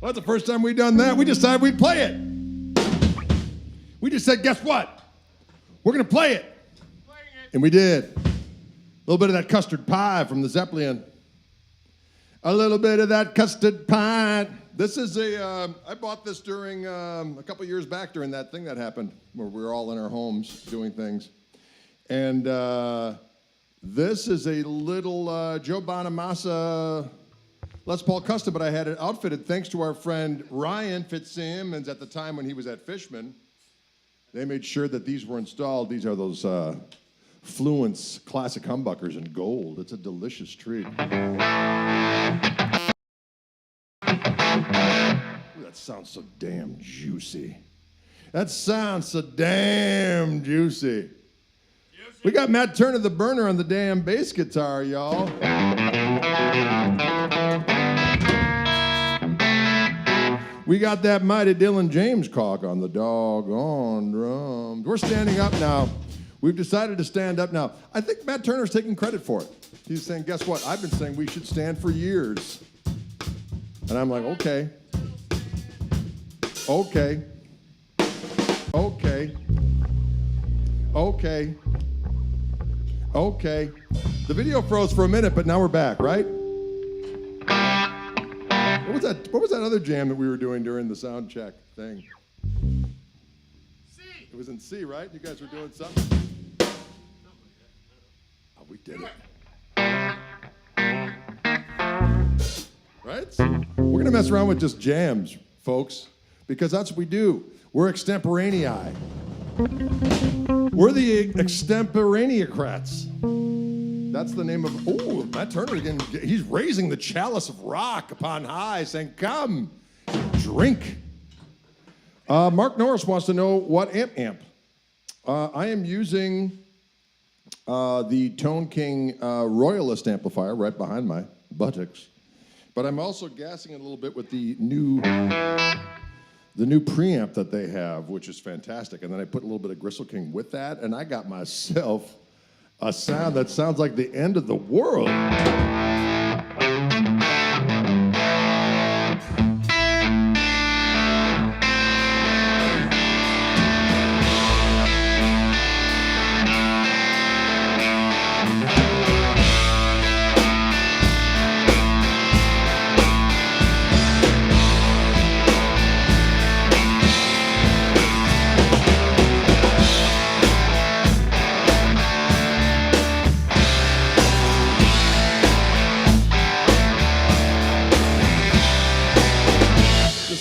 Well, that's the first time we've done that. We decided we'd play it. We just said, guess what? We're going to play it. And we did. A little bit of that custard pie from the Zeppelin. A little bit of that custard pie. This is I bought this during, a couple years back during that thing that happened where we were all in our homes doing things. And this is a little Joe Bonamassa Les Paul Custom, but I had it outfitted thanks to our friend Ryan Fitzsimmons at the time when he was at Fishman. They made sure that these were installed. These are those Fluence classic humbuckers in gold. It's a delicious treat. Ooh, that sounds so damn juicy. That sounds so damn juicy. We got Matt Turner, the burner, on the damn bass guitar, y'all. We got that mighty Dylan James Koch on the doggone drums. We're standing up now. We've decided to stand up now. I think Matt Turner's taking credit for it. He's saying, guess what? I've been saying we should stand for years. And I'm like, okay. Okay. Okay. Okay. Okay. The video froze for a minute, but now we're back, right? What was that other jam that we were doing during the sound check thing? C. It was in C, right? You guys were doing something? Oh, we did it. Right? We're going to mess around with just jams, folks, because that's what we do. We're extemporanei. We're the extemporaneocrats. That's the name of, ooh, Matt Turner again. He's raising the chalice of rock upon high, saying, come, drink. Mark Norris wants to know what amp. I am using the Tone King Royalist amplifier right behind my buttocks. But I'm also gassing it a little bit with the new preamp that they have, which is fantastic. And then I put a little bit of Gristle King with that, and I got myself a sound that sounds like the end of the world.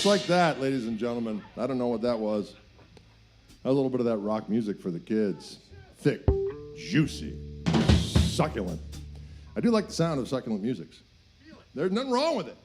Like that, ladies and gentlemen. I don't know what that was. A little bit of that rock music for the kids. Thick, juicy, succulent. I do like the sound of succulent music. There's nothing wrong with it.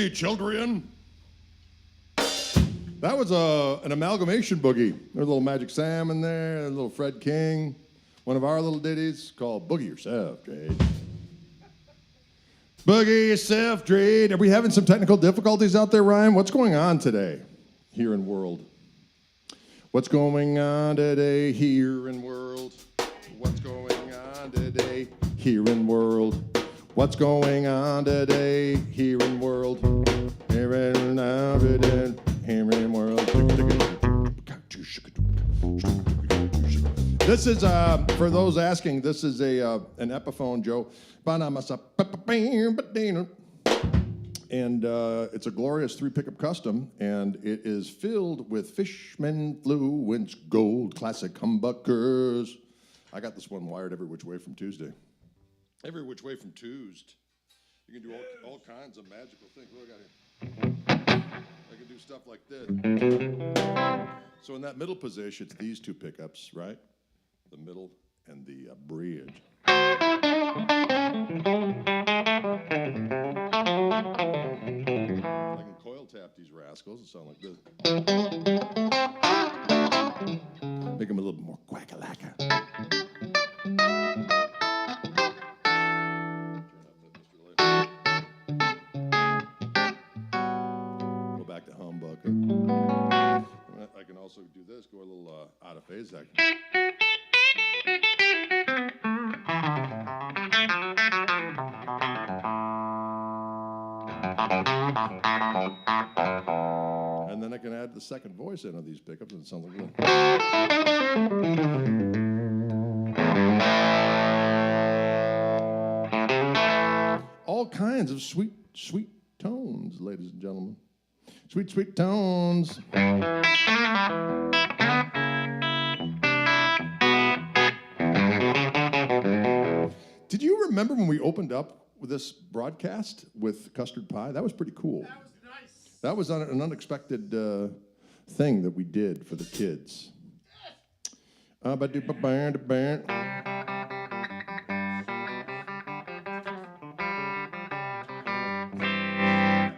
boogie, children. That was an amalgamation boogie. There's a little Magic Sam in there, a little Fred King. One of our little ditties called Boogie Yourself, Dre. Boogie Yourself, Dre. Are we having some technical difficulties out there, Ryan? What's going on today here in world? What's going on today here in world? What's going on today here in world? What's going on today here in world? Here in world. This is, for those asking, this is an Epiphone, Joe. And it's a glorious 3-pickup custom, and it is filled with Fishman Fluence Gold Classic humbuckers. I got this one wired every which way from Tuesday. Every which way from Tuesday. You can do all kinds of magical things. What do I got here? I can do stuff like this. So in that middle position, it's these 2 pickups, right? The middle and the bridge. I can coil tap these rascals and sound like this. Make them a little more quack-a-lacka. Go back to humbucker. I can also do this, go a little out of phase action. And then I can add the second voice in on these pickups, and it sounds like this. All kinds of sweet, sweet tones, ladies and gentlemen. Sweet, sweet tones. Did you remember when we opened up with this broadcast with custard pie? That was pretty cool. That was nice. That was an unexpected thing that we did for the kids.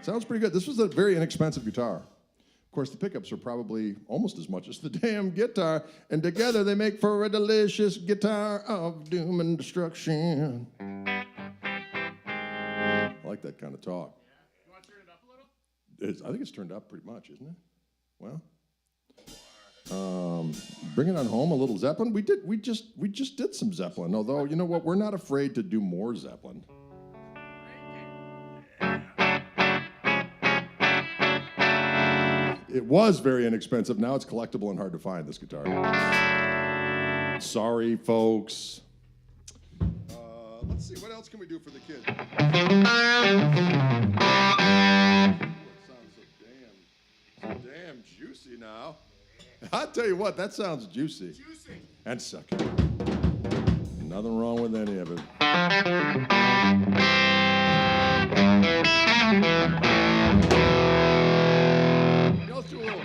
Sounds pretty good. This was a very inexpensive guitar. Of course, the pickups are probably almost as much as the damn guitar, and together they make for a delicious guitar of doom and destruction. I like that kind of talk. Yeah. You want to turn it up a little? I think it's turned up pretty much, isn't it? Well, bring it on home, a little Zeppelin. We just did some Zeppelin. Although, you know what? We're not afraid to do more Zeppelin. It was very inexpensive. Now it's collectible and hard to find, this guitar. Sorry, folks. Let's see, what else can we do for the kids? It sounds so damn juicy now. I'll tell you what, that sounds juicy. Juicy. And sucky. Nothing wrong with any of it. Let's do a little.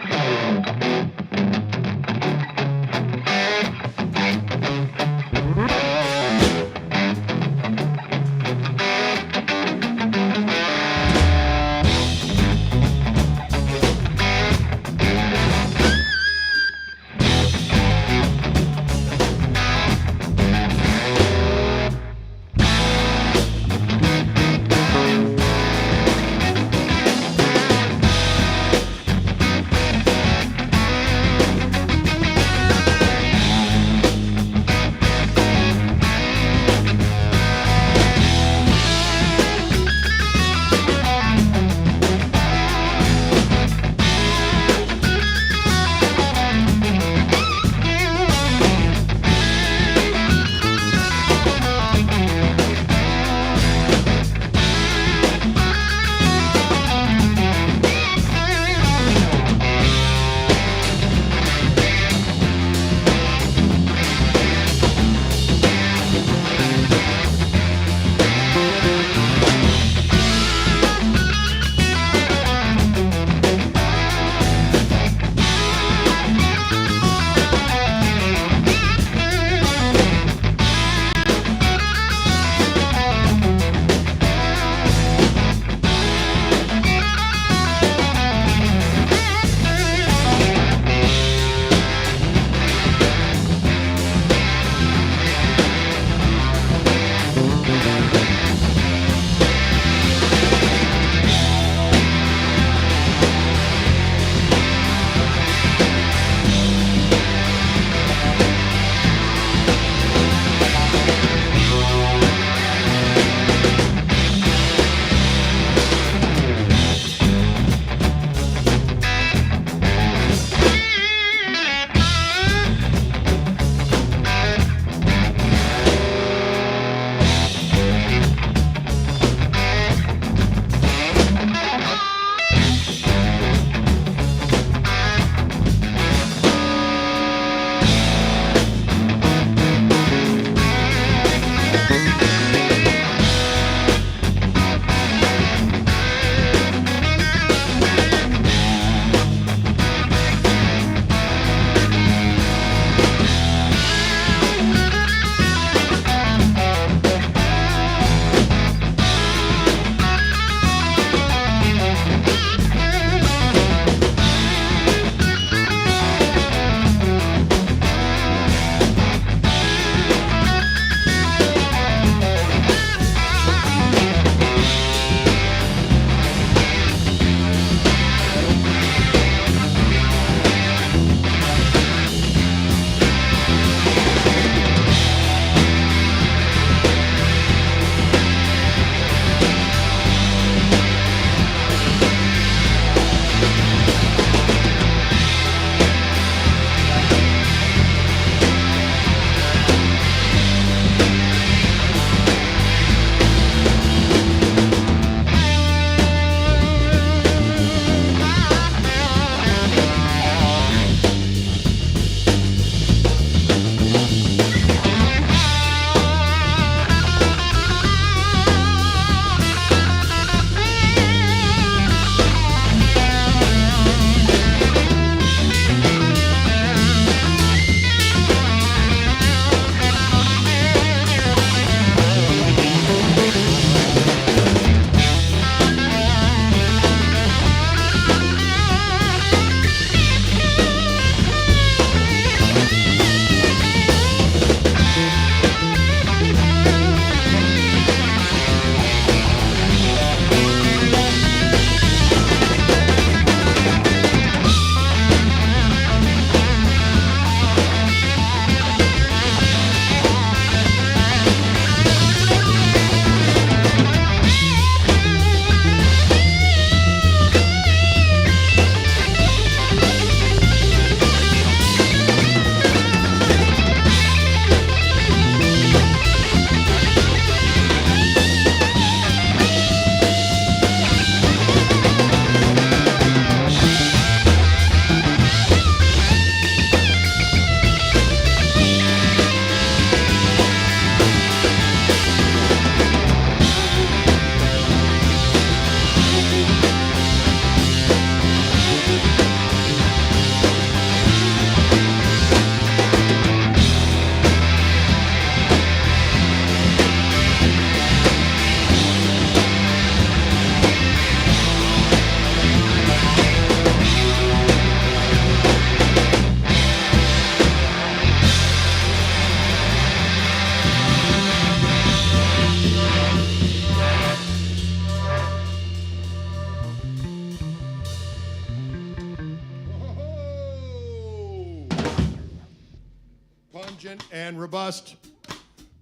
Pungent and robust.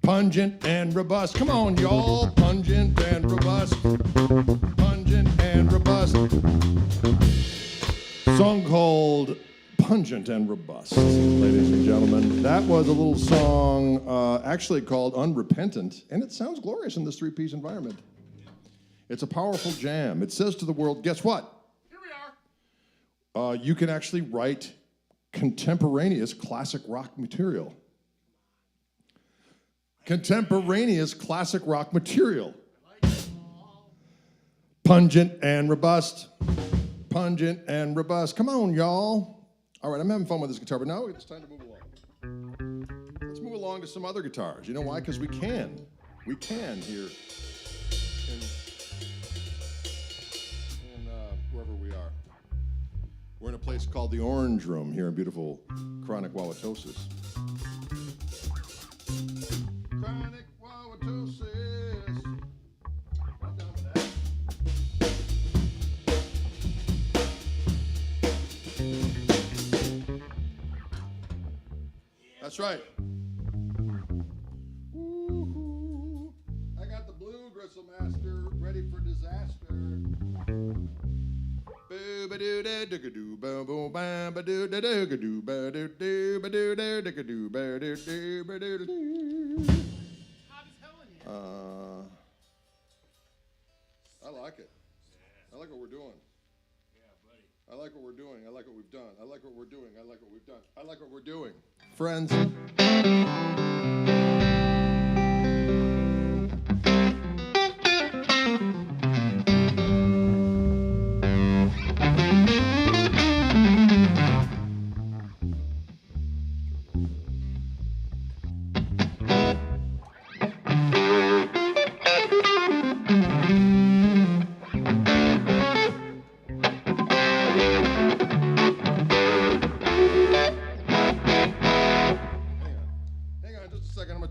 Pungent and robust. Come on, y'all. Pungent and robust. Pungent and robust. Song called Pungent and Robust, ladies and gentlemen. That was a little song actually called Unrepentant, and it sounds glorious in this three-piece environment. It's a powerful jam. It says to the world, guess what? Here we are. You can actually write contemporaneous classic rock material. Contemporaneous classic rock material. Pungent and robust. Pungent and robust. Come on, y'all. All right, I'm having fun with this guitar, but now it's time to move along. Let's move along to some other guitars. You know why? Because we can. We can here in wherever we are. We're in a place called the Orange Room here in beautiful Chronic Wauwatosis. Chronic Wauwatosis. Well done with that. That's right. Woo-hoo. I got the blue Gristle Master ready for disaster. Boo-ba-doo-da-doo-ga-doo, ba-boom-bam-ba-doo-da-doo-ga-doo, ba-doo-doo-ba-doo-da-doo-ga-doo, ba-doo-doo-ba-doo-doo. Hot as hell in here. I like it. I like what we're doing. Yeah, buddy. I like what we're doing. I like what we've done. I like what we're doing. I like what we've done. I like what we're doing. Friends.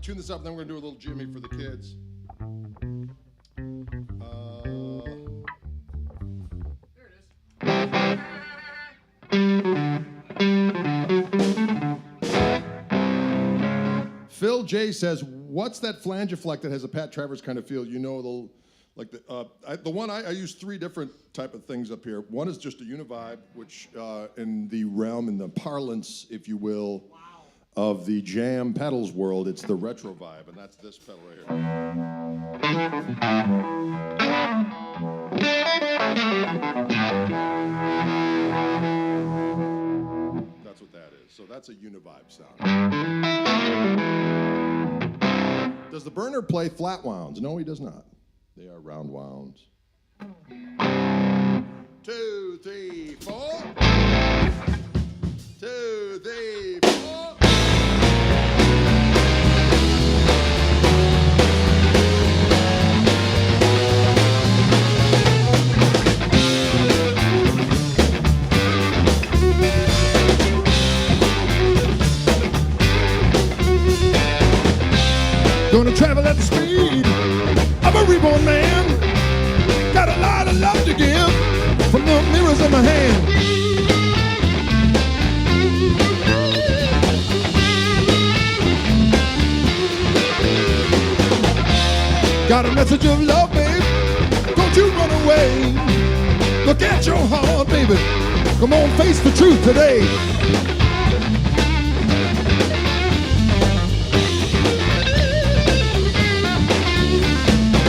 Tune this up, and then we're going to do a little Jimmy for the kids. There it is. Phil J says, "What's that flange effect that has a Pat Travers kind of feel?" You know, the one I use three different type of things up here. One is just a univibe, which in the realm, in the parlance, if you will, of the jam pedals world, it's the retro vibe, and that's this pedal right here. That's what that is. So that's a univibe sound. Does the burner play flat wounds? No, he does not. They are round wounds. 2, 3, 4. 2, 3, 4. Gonna travel at the speed of a reborn man. Got a lot of love to give from the mirrors in my hand. Got a message of love, babe. Don't you run away. Look at your heart, baby. Come on, face the truth today.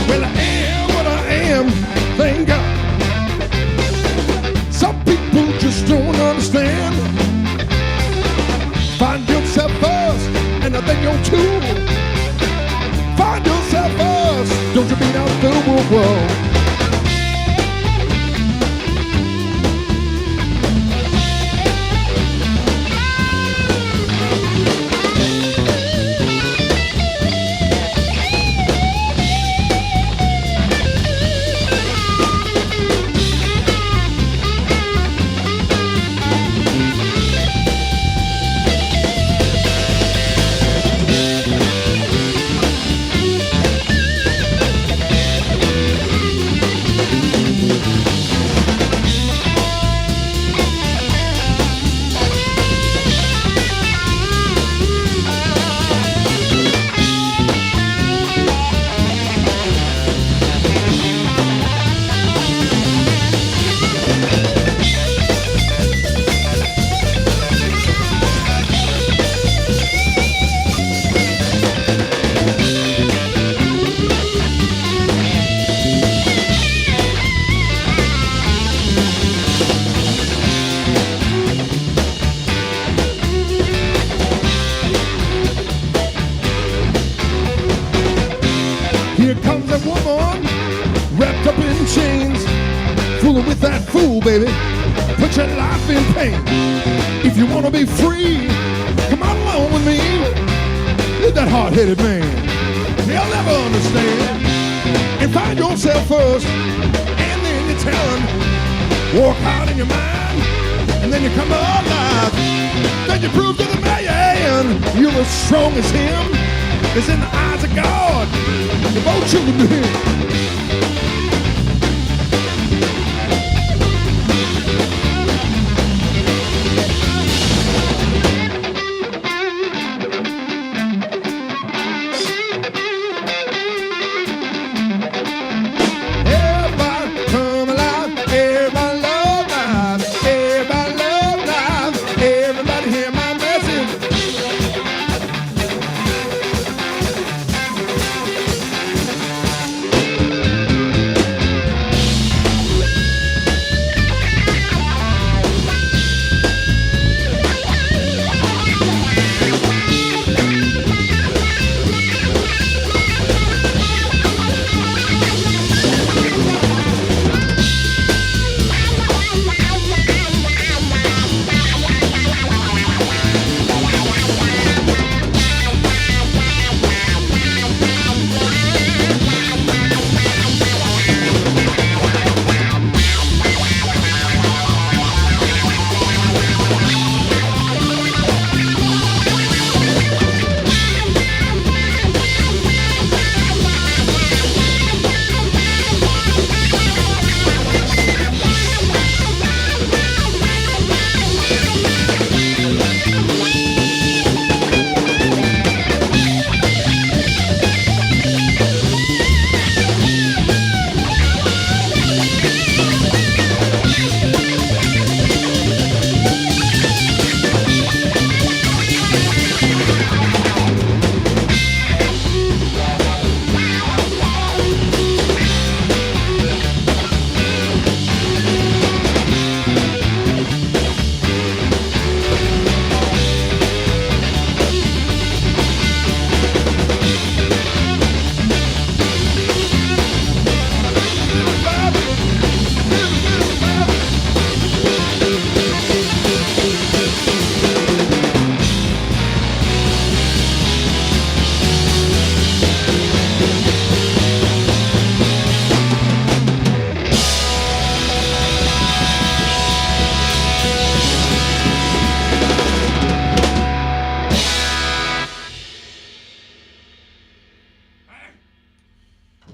Well, I am what I am, thank God. Some people just don't understand. Find yourself first, and then you're two. Find yourself first, don't you beat out the world. baby. Put your life in pain. If you want to be free, come on along with me. You're that hard-headed man. He'll never understand. And find yourself first, and then you tell him. Work hard in your mind, and then you come alive. Then you prove to the man you're as strong as him. It's in the eyes of God. You're both children to him.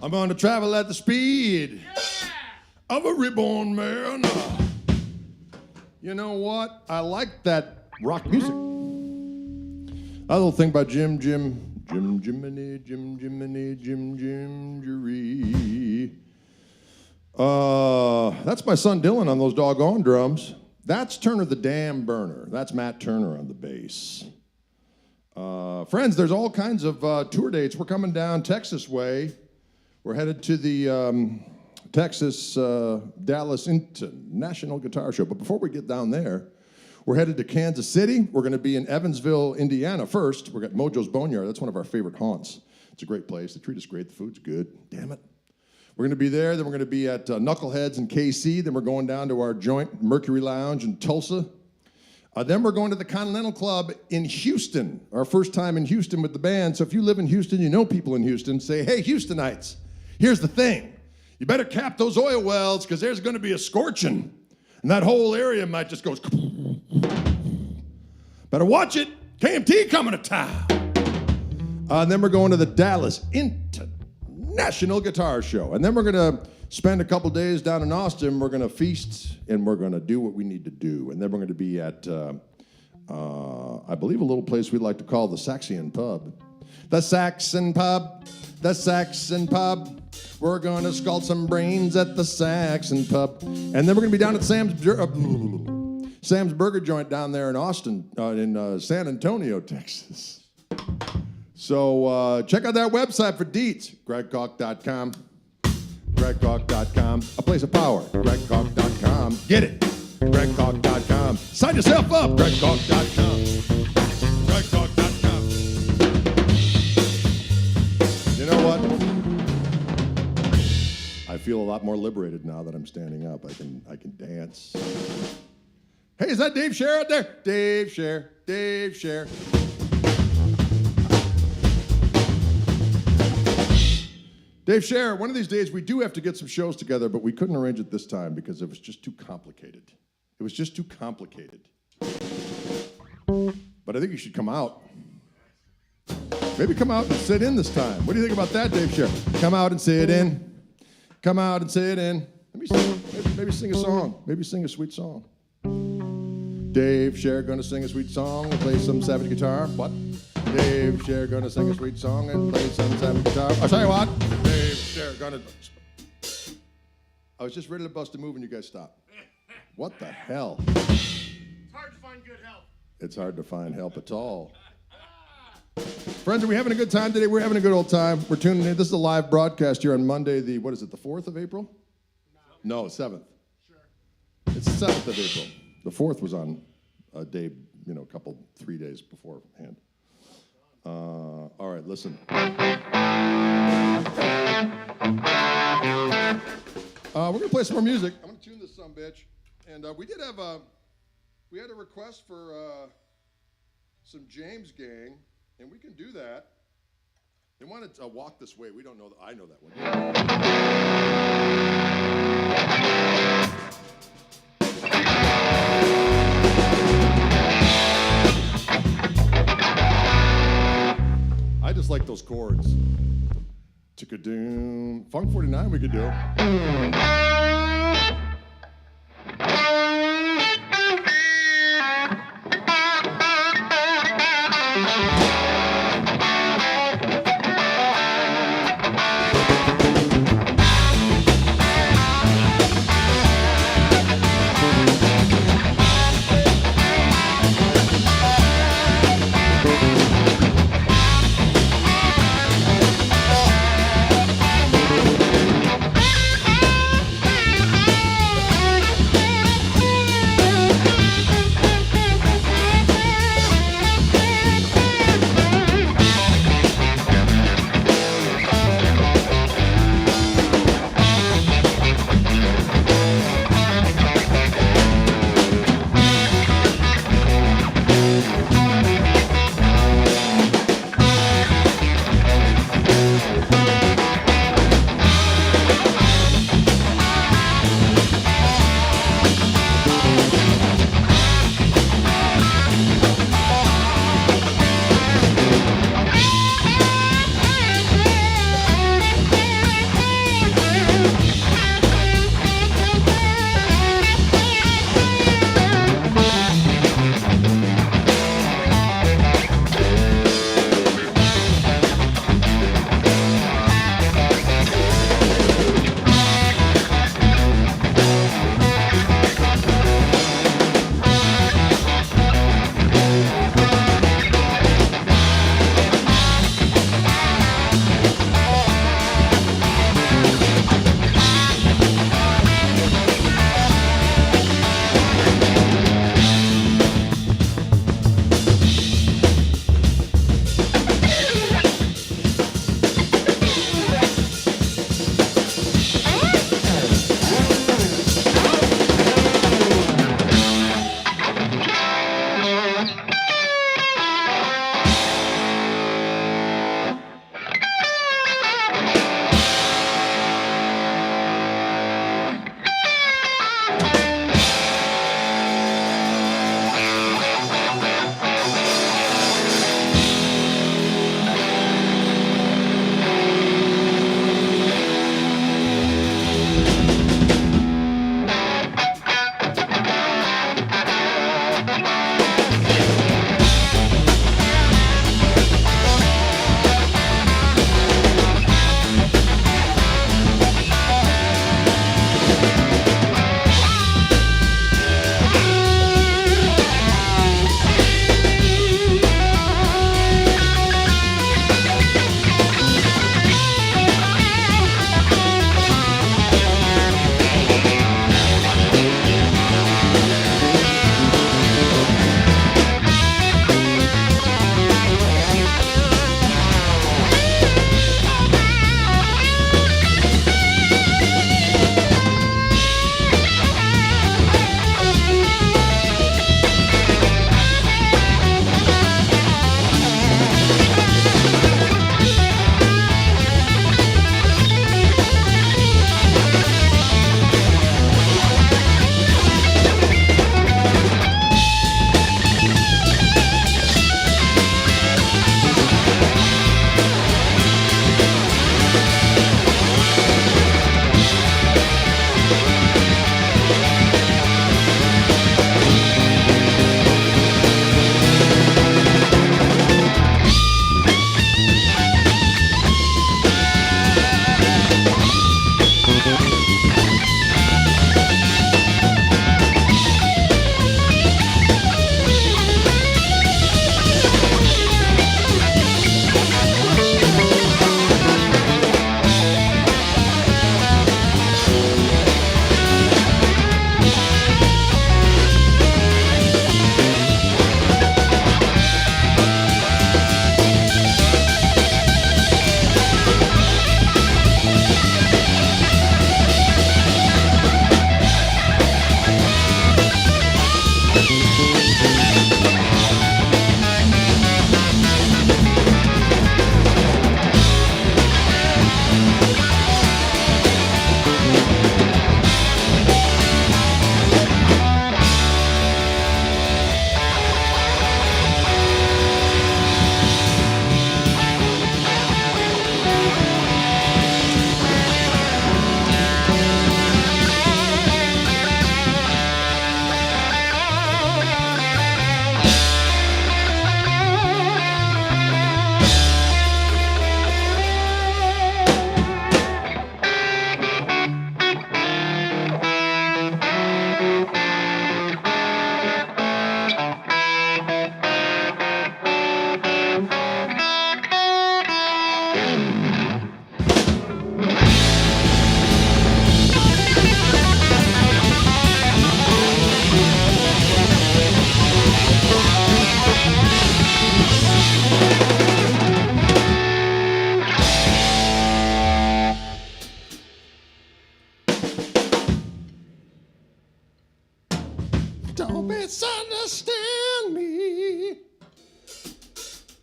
I'm going to travel at the speed of a reborn man. You know what? I like that rock music. That little thing by Jiminy, Jimgery. That's my son Dylan on those doggone drums. That's Turner the Dam Burner. That's Matt Turner on the bass. Friends, there's all kinds of tour dates. We're coming down Texas way. We're headed to the Texas Dallas International Guitar Show. But before we get down there, we're headed to Kansas City. We're going to be in Evansville, Indiana first. We're at Mojo's Boneyard. That's one of our favorite haunts. It's a great place. They treat us great. The food's good. Damn it. We're going to be there. Then we're going to be at Knuckleheads in KC. Then we're going down to our joint Mercury Lounge in Tulsa. Then we're going to the Continental Club in Houston. Our first time in Houston with the band. So if you live in Houston, you know people in Houston, say, hey, Houstonites, here's the thing. You better cap those oil wells because there's going to be a scorching. And that whole area might just go. Better watch it. KMT coming to town. And then we're going to the Dallas International Guitar Show. And then we're going to spend a couple days down in Austin. We're going to feast and we're going to do what we need to do. And then we're going to be at, I believe, a little place we like to call the Saxon Pub. The Saxon Pub. The Saxon Pub. We're going to scald some brains at the Saxon Pub. And then we're going to be down at Sam's Burger Joint down there in Austin, in San Antonio, Texas. So check out that website for deets, gregkoch.com. gregkoch.com. A place of power, gregkoch.com. Get it, gregkoch.com. Sign yourself up, gregkoch.com. gregkoch.com. You know what? I feel feel a lot more liberated now that I'm standing up. I can dance. Hey, is that Dave Scher out there? Dave Scher, Dave Scher. Dave Scher, one of these days we do have to get some shows together, but we couldn't arrange it this time because it was just too complicated. It was just too complicated. But I think you should come out. Maybe come out and sit in this time. What do you think about that, Dave Scher? Come out and sit in. Come out and sit in. Maybe sing a song. Maybe sing a sweet song. Dave Scher gonna sing a sweet song and play some savage guitar. What? Dave Scher gonna sing a sweet song and play some savage guitar. I'll tell you what. Dave Scher gonna... I was just ready to bust a move and you guys stopped. What the hell? It's hard to find good help. It's hard to find help at all. Friends, are we having a good time today? We're having a good old time. We're tuning in. This is a live broadcast here on Monday, the 4th of April? No, 7th. Sure. It's the 7th of April. The 4th was on a day, 3 days beforehand. All right, listen. We're going to play some more music. I'm going to tune this sumbitch. And we had a request for some James Gang, and we can do that. They wanted to walk this way. We don't know that. I know that one. I just like those chords. Chickadoom. Funk 49 we could do.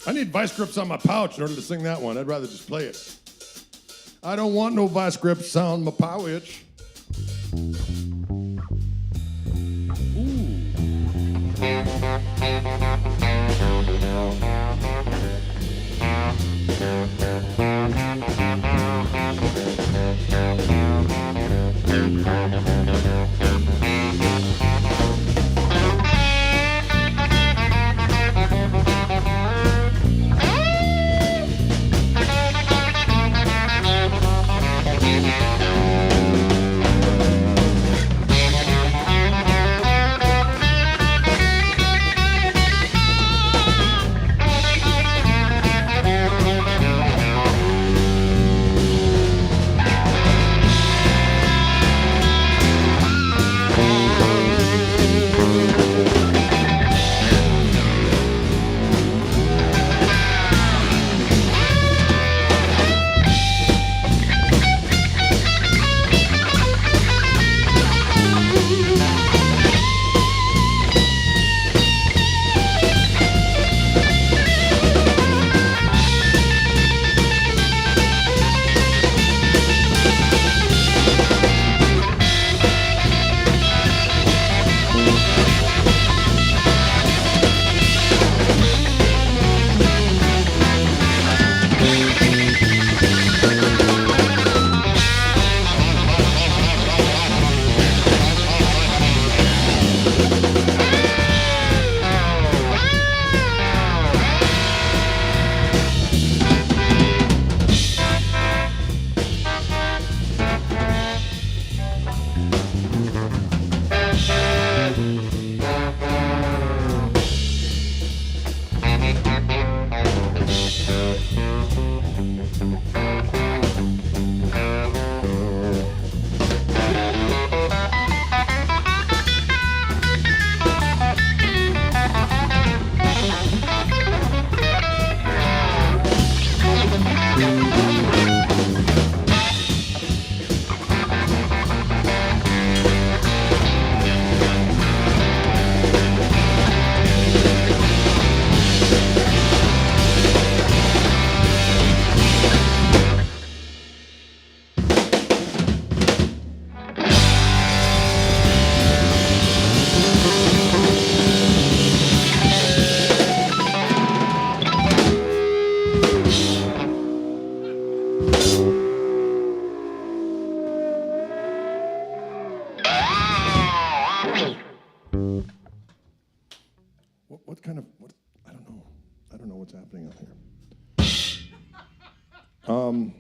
I need vice grips on my pouch in order to sing that one. I'd rather just play it. I don't want no vice grips on my pouch.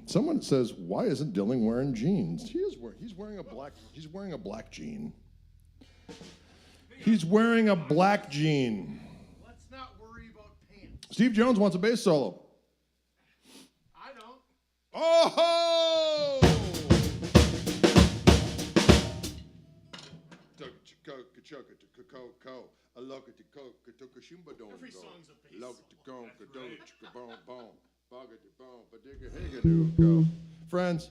Someone says, "Why isn't Dylan wearing jeans?" He's wearing a black jean. He's wearing a black jean. Let's not worry about pants. Steve Jones wants a bass solo. I don't. Oh! Every song's a bass solo. Friends,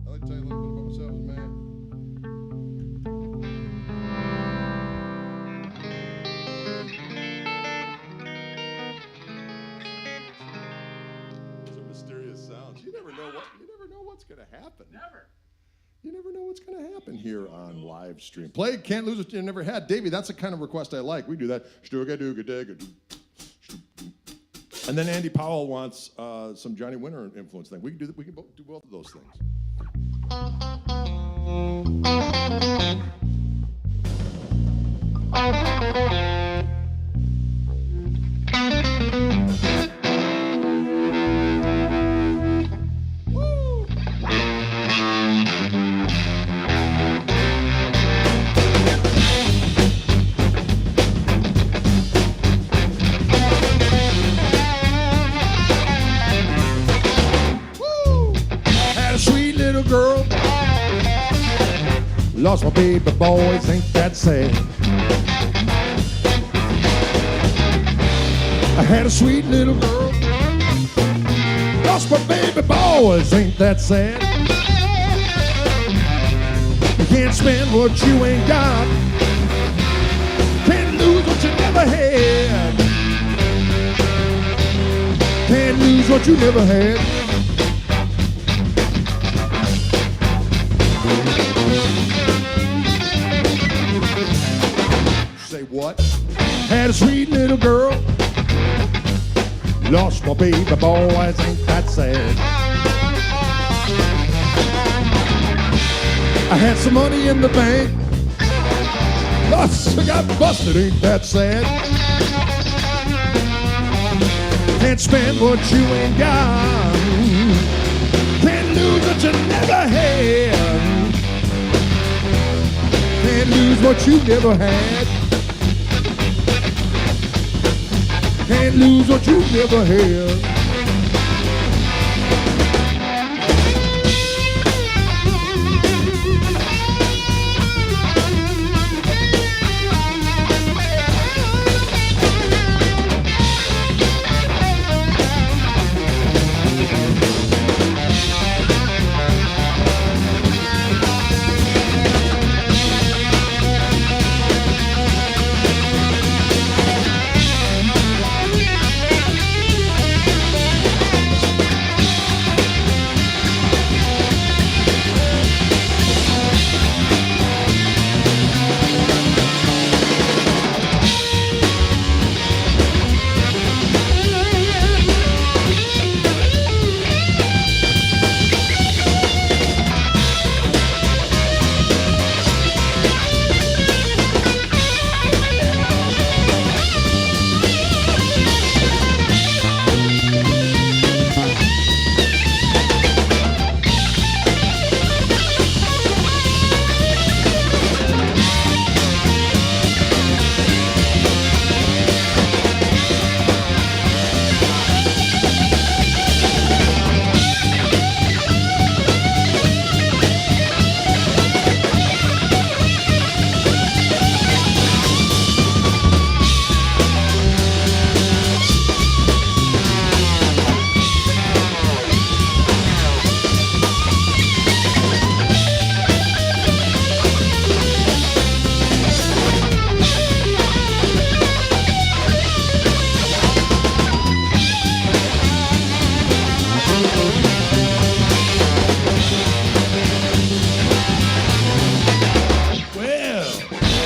I'd like to tell you a little bit about myself, man. Some mysterious sounds. You never know what's gonna happen. Never. You never know what's going to happen here on live stream. Play Can't Lose What You Never Had. Davey, that's the kind of request I like. We do that. And then Andy Powell wants some Johnny Winter influence thing. We can do both of those things. Girl, lost my baby boys, ain't that sad? I had a sweet little girl, lost my baby boys, ain't that sad? You can't spend what you ain't got, can't lose what you never had. what you never had. Say what? Had a sweet little girl. Lost my baby, boys, ain't that sad. I had some money in the bank. Plus, I got busted, ain't that sad? Can't spend what you ain't got. Can't lose what you never had. Can't lose what you never had. Can't lose what you never had.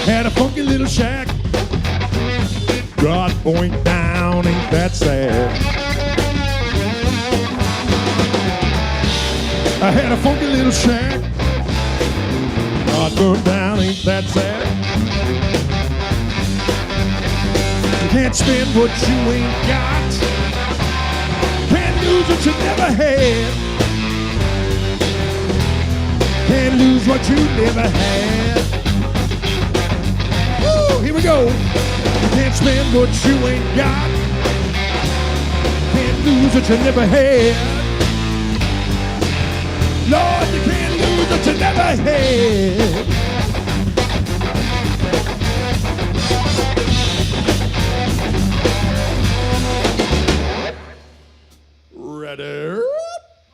Had a funky little shack. God point down, ain't that sad? I had a funky little shack. God burnt down, ain't that sad? You can't spend what you ain't got. Can't lose what you never had. Can't lose what you never had. Here we go. You can't spend what you ain't got. Can't lose what you never had. Lord, you can't lose what you never had. Ready?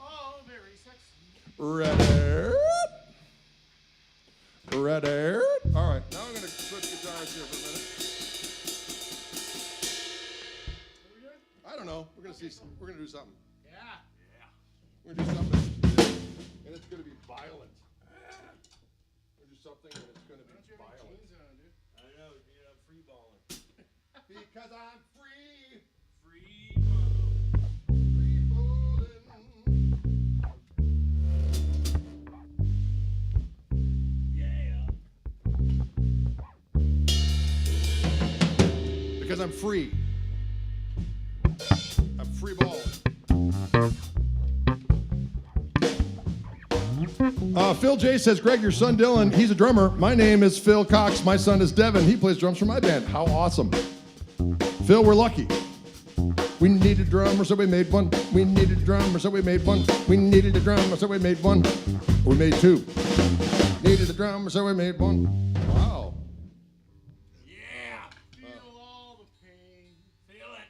Oh, very sexy. Ready? Ready? All right, now I'm going to switch guitars here for a minute. Are we good? I don't know. We're going to see. We're going to do something. Yeah. Yeah. We're going to do something, and it's going to be violent. We're going to do something, and it's going to be Don't you have any violent. jeans on, dude? I know, dude, I'm free balling. Because I'm free. Free balling. Free balling. Yeah. Because I'm free. I'm free balling. Phil J says, Greg, your son Dylan, he's a drummer. My name is Phil Cox. My son is Devin. He plays drums for my band. How awesome. Phil, we're lucky. We needed a drummer, so we made one. We needed a drummer, so we made one. We needed a drummer, so we made one. We made two. Needed a drummer, so we made one. Wow. Yeah. Feel all the pain. Feel it.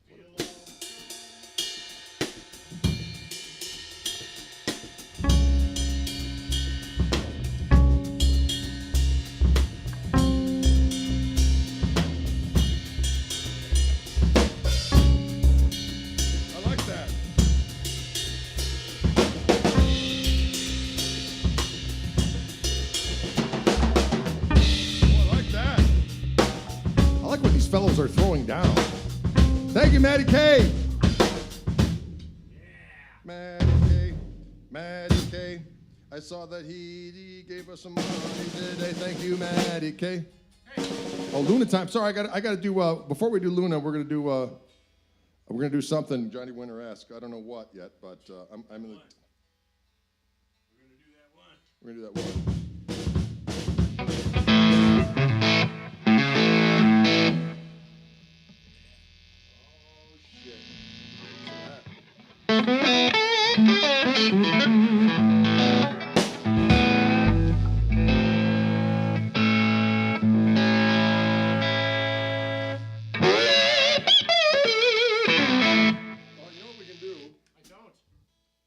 Feel all the pain. I like that. like what these fellows are throwing down. Thank you, Matty K. Matty K. Matty K. I saw that he gave us some money today. Thank you, Matty K. Oh, Luna time. Sorry, I got to do. Before we do Luna, we're gonna do something Johnny Winter-esque. I don't know what yet, but I'm in the. We're gonna do that one. Oh shit!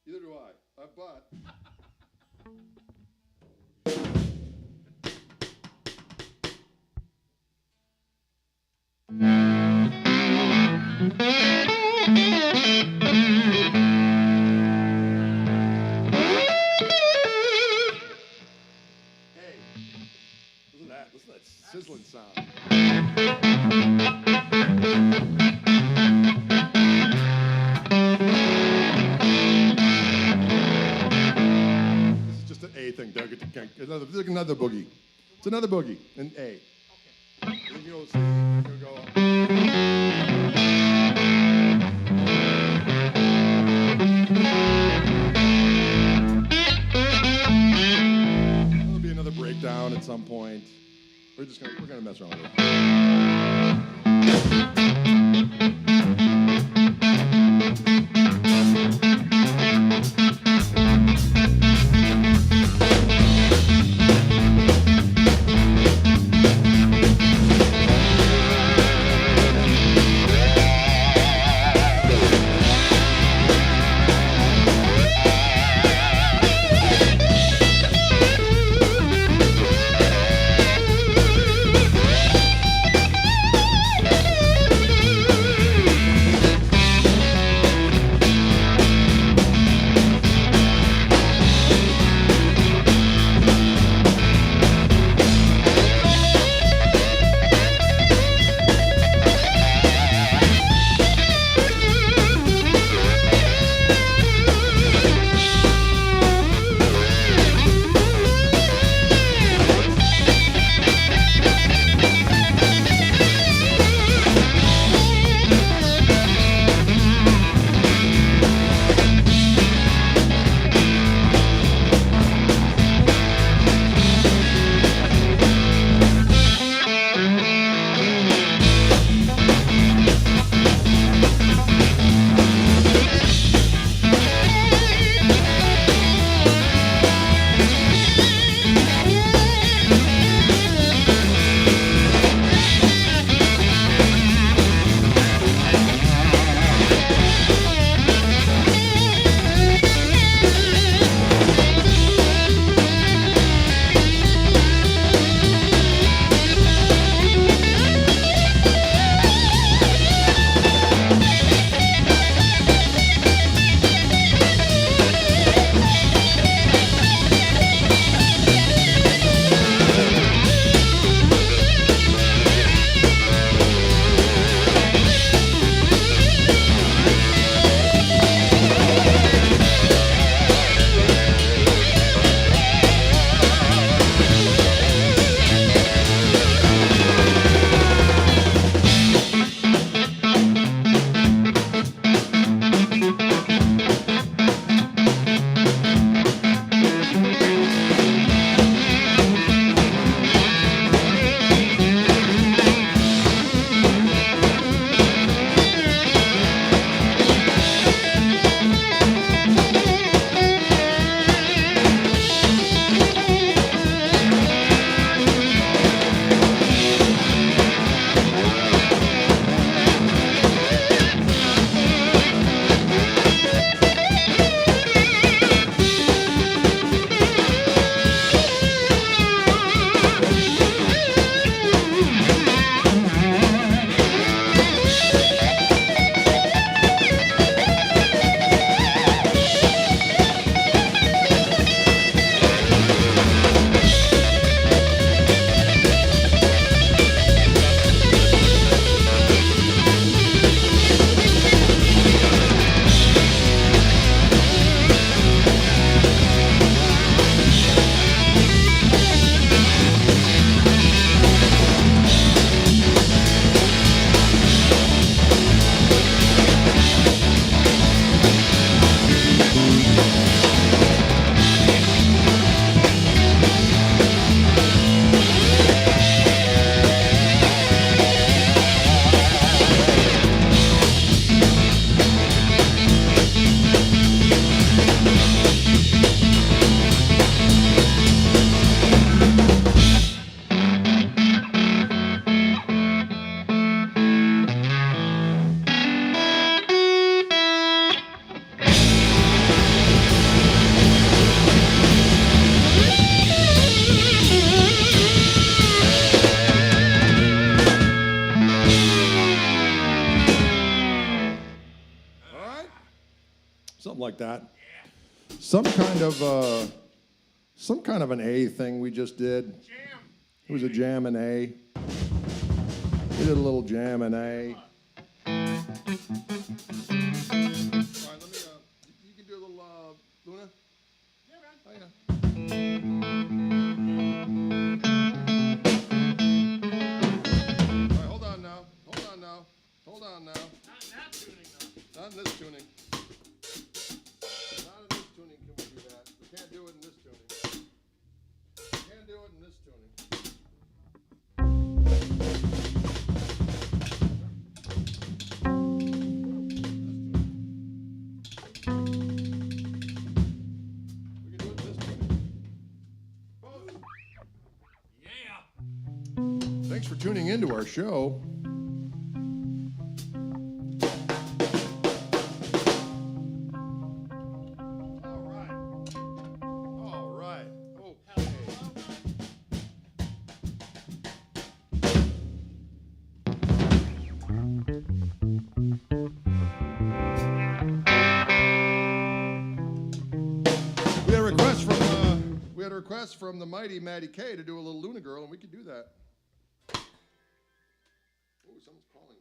Neither do I. But. Hey, listen to that sizzling sound. A thing, Doug. It's like another boogie. It's another boogie, an A. Okay. Then you go C, you go up. There'll be another breakdown at some point. We're gonna mess around with it. something like that. Some kind of an A thing we just did. Jam. It was a jam in A. We did a little jam in A. All right, let me. You can do a little Luna. Yeah, man. Oh yeah. All right, hold on now. Hold on now. Not in that tuning, though. Not in this tuning. Not in this tuning can we do that. We can't do it in this tuning. Can't do it in this tuning. We can do it in this tuning. Yeah. Thanks for tuning into our show. All right. Okay. We had a request from the mighty Maddie K to do a little Luna Girl, and we could do that. Ooh, someone's calling us.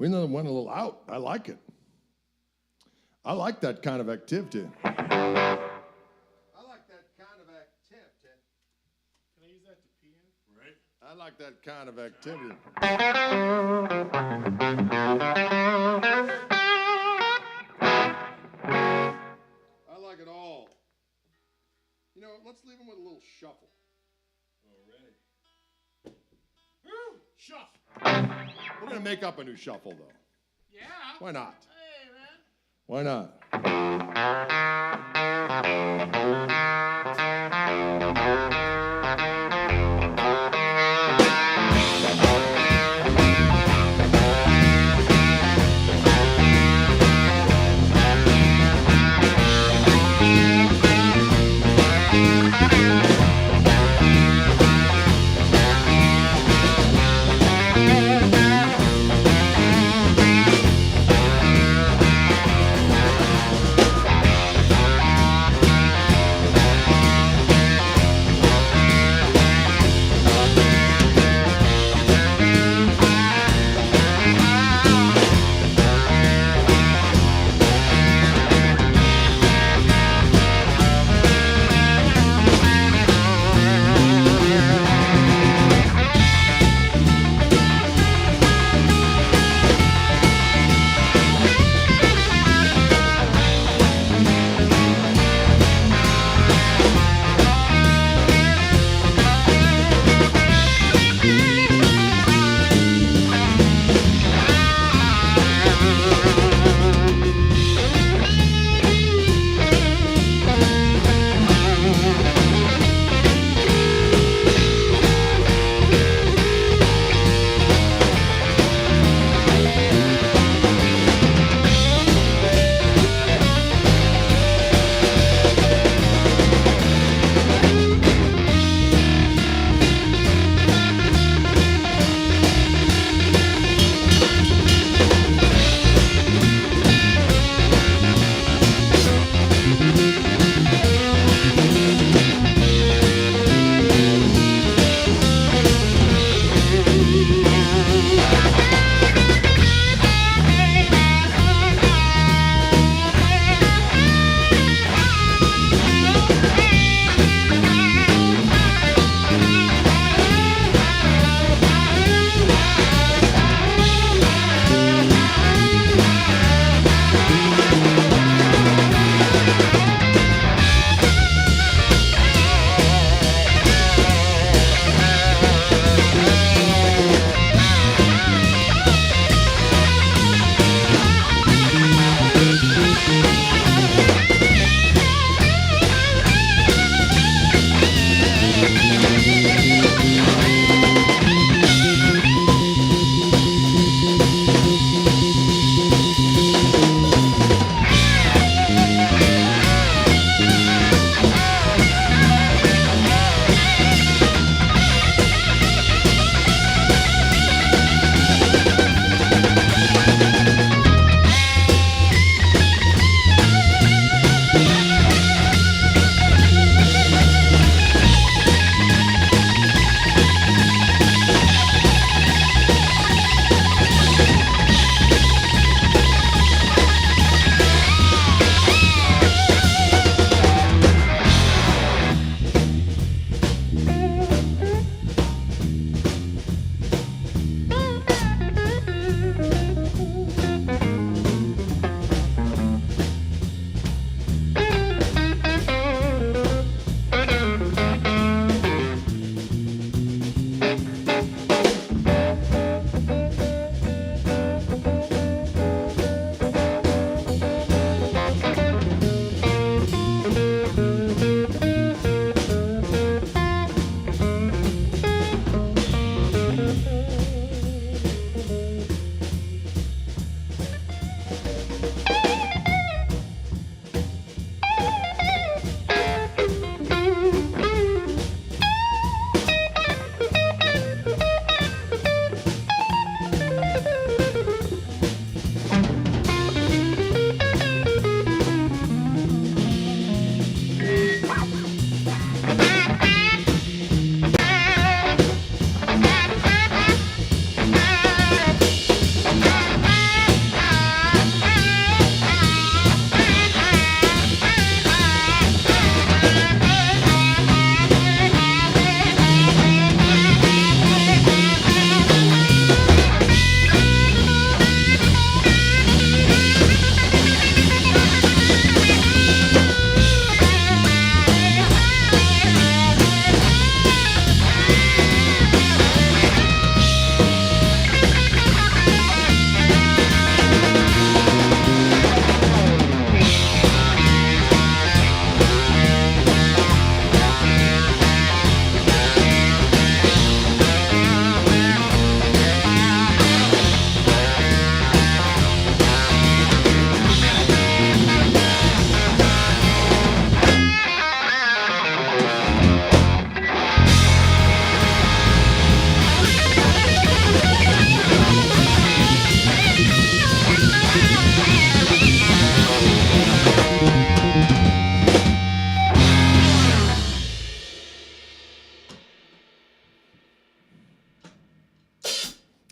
We went a little out. I like it. I like that kind of activity. I like that kind of activity. Can I use that to pee in? Right? I like that kind of activity. I like it all. You know, let's leave them with a little shuffle. Already. Woo! Shuff. We're going to make up a new shuffle, though. Yeah. Why not? Hey, man. Why not?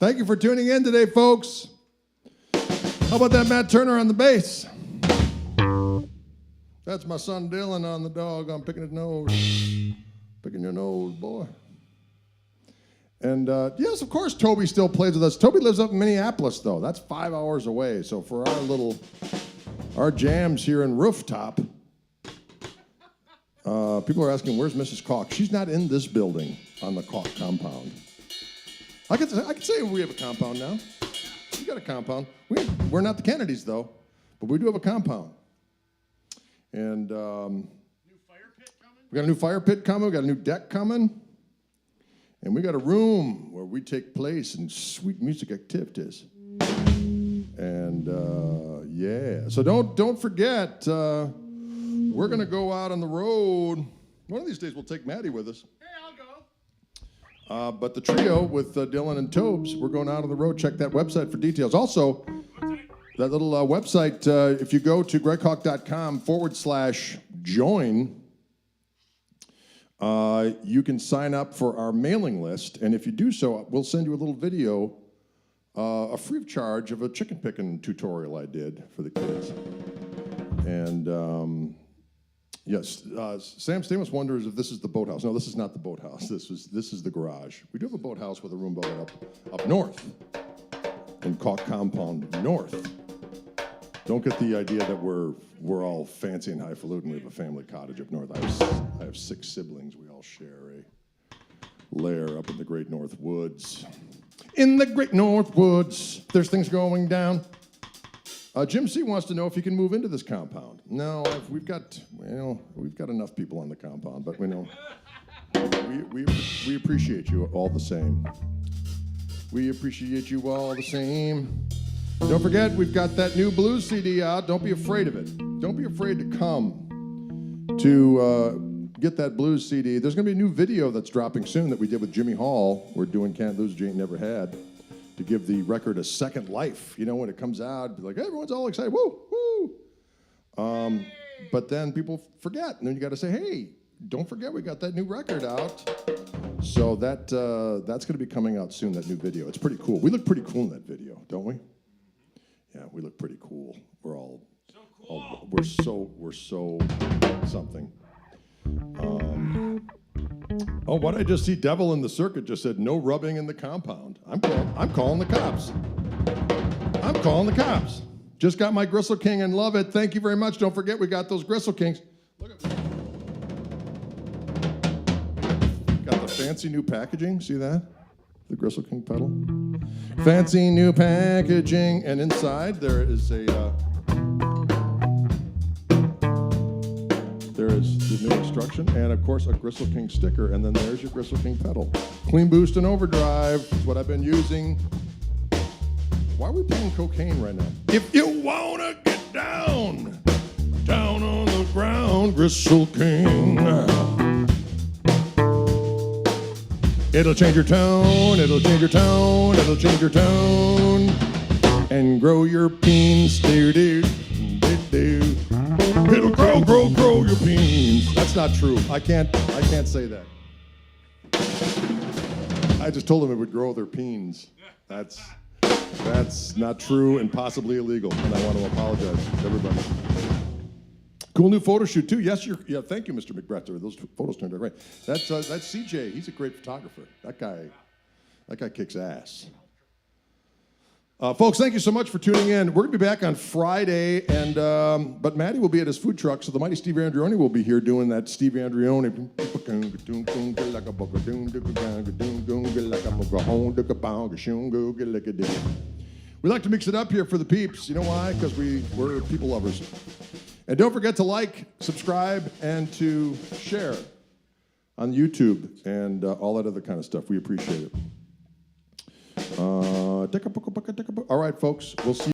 Thank you for tuning in today, folks. How about that Matt Turner on the bass? That's my son Dylan on the dog. I'm picking his nose. Picking your nose, boy. And yes, of course, Toby still plays with us. Toby lives up in Minneapolis, though. That's 5 hours away. So for our jams here in Rooftop, people are asking, where's Mrs. Koch? She's not in this building on the Koch compound. I could say we have a compound now. We got a compound. We're not the Kennedys, though, but we do have a compound. And New fire pit coming? we got a new fire pit coming. We got a new deck coming. And we got a room where we take place in sweet music activities. And yeah, so don't forget, we're gonna go out on the road. One of these days we'll take Maddie with us. Hey, I'll go. But the trio with Dylan and Tobes, we're going out on the road. Check that website for details. Also, that little website, if you go to gregkoch.com/join, you can sign up for our mailing list. And if you do so, we'll send you a little video, a free of charge, of a chicken picking tutorial I did for the kids. And yes, Sam Stamos wonders if this is the boathouse. No, this is not the boathouse. This is the garage. We do have a boathouse with a room built up north, in Koch Compound North. Don't get the idea that we're all fancy and highfalutin. We have a family cottage up north. I have 6 siblings. We all share a lair up in the Great North Woods. In the Great North Woods, there's things going down. Jim C wants to know if he can move into this compound. No, we've got enough people on the compound, but we know we appreciate you all the same. We appreciate you all the same. Don't forget, we've got that new blues CD out. Don't be afraid of it. Don't be afraid to come to get that blues CD. There's going to be a new video that's dropping soon that we did with Jimmy Hall. We're doing Can't Lose, You Ain't Never Had, to give the record a second life. You know, when it comes out, be like, everyone's all excited. Woo, woo. But then people forget. And then you got to say, hey, don't forget we got that new record out. So that's going to be coming out soon, that new video. It's pretty cool. We look pretty cool in that video, don't we? Yeah, we look pretty cool. We're all So cool. we're so something. Oh, what I just see? Devil in the Circuit just said no rubbing in the compound. I'm calling the cops. I'm calling the cops. Just got my Gristle King and love it. Thank you very much. Don't forget we got those Gristle Kings. Look at got the fancy new packaging. See that? The Gristle King pedal. Fancy new packaging, and inside there is the new instruction, and of course a Gristle King sticker, and then there's your Gristle King pedal. Clean boost and overdrive is what I've been using. Why are we playing cocaine right now? If you wanna get down on the ground, Gristle King. It'll change your tone, it'll change your tone, it'll change your tone, and grow your peens, do. It'll grow your peens. That's not true. I can't say that. I just told them it would grow their peens. That's not true and possibly illegal, and I want to apologize to everybody. Cool new photo shoot too. Yes, thank you, Mr. McBretter. Those photos turned out great. That's CJ. He's a great photographer. That guy kicks ass. Folks, thank you so much for tuning in. We're gonna be back on Friday, and but Maddie will be at his food truck, so the mighty Steve Andreoni will be here doing that Steve Andreoni. We like to mix it up here for the peeps. You know why? Because we're people lovers. And don't forget to like, subscribe, and to share on YouTube and all that other kind of stuff. We appreciate it. All right, folks. We'll see you.